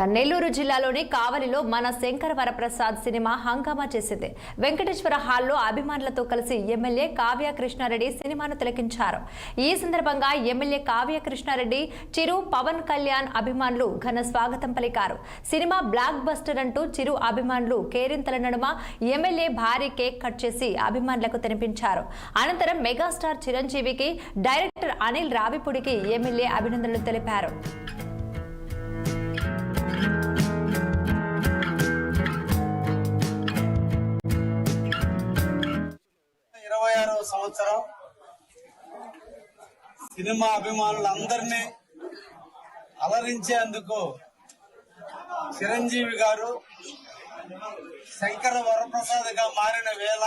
నెల్లూరు జిల్లాలోని కావలిలో మన శంకర వరప్రసాద్ సినిమా హంగామా చేసింది. వెంకటేశ్వర హాల్లో అభిమానులతో కలిసి ఎమ్మెల్యే కావ్య కృష్ణారెడ్డి సినిమాను తిలకించారు. ఈ సందర్భంగా ఎమ్మెల్యే కావ్య కృష్ణారెడ్డి చిరు పవన్ కళ్యాణ్ అభిమానులు ఘన స్వాగతం పలికారు. సినిమా బ్లాక్ బస్టర్ అంటూ చిరు అభిమానులు కేరింతల నడుమ ఎమ్మెల్యే భారీ కేక్ కట్ చేసి అభిమానులకు తినిపించారు. అనంతరం మెగాస్టార్ చిరంజీవికి డైరెక్టర్ అనిల్ రావిపూడికి ఎమ్మెల్యే అభినందనలు తెలిపారు. సంవత్సరం సినిమా అభిమానులందరినీ అలరించేందుకు చిరంజీవి గారు శంకర వరప్రసాద్ గా మారిన వేళ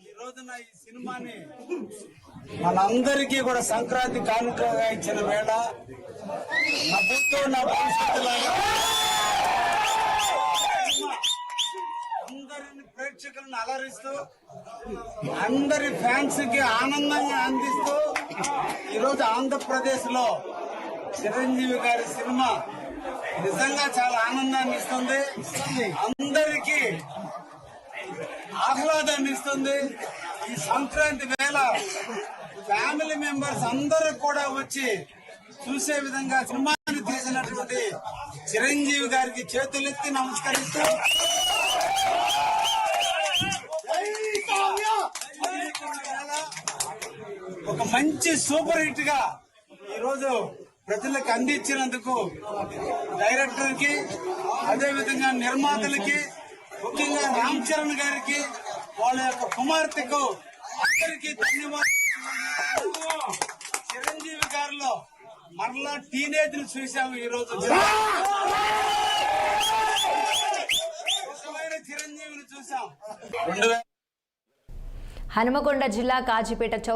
ఈ రోజున ఈ సినిమాని మనందరికీ కూడా సంక్రాంతి కానుకగా ఇచ్చిన వేళ నా భూతో నా భవిష్యత్తులాగా అందరిని ప్రేక్షకులను అలరిస్తూ అందరి ఫ్యాన్స్ కి ఆనందాన్ని అందిస్తూ ఈరోజు ఆంధ్రప్రదేశ్ లో చిరంజీవి గారి సినిమా నిజంగా చాలా ఆనందాన్ని ఇస్తుంది. అందరికీ ఆహ్లాదాన్ని ఇస్తుంది. ఈ సంక్రాంతి వేళ ఫ్యామిలీ మెంబర్స్ అందరూ కూడా వచ్చి చూసే విధంగా సినిమాని తీసినటువంటి చిరంజీవి గారికి చేతులెత్తి నమస్కరిస్తూ ఒక మంచి సూపర్ హిట్ గా ఈరోజు ప్రజలకు అందించినందుకు డైరెక్టర్ కి, అదేవిధంగా నిర్మాతలకి, ముఖ్యంగా రామ్ చరణ్ గారికి, వాళ్ళ యొక్క కుమార్తెకు అందరికీ ధన్యవాదాలు. చిరంజీవి గారిలో మరలా టీనేజ్ ను చూసాము. ఈ రోజు చిరంజీవిని చూసాం. హనుమకొండ జిల్లా కాజీపేట చౌర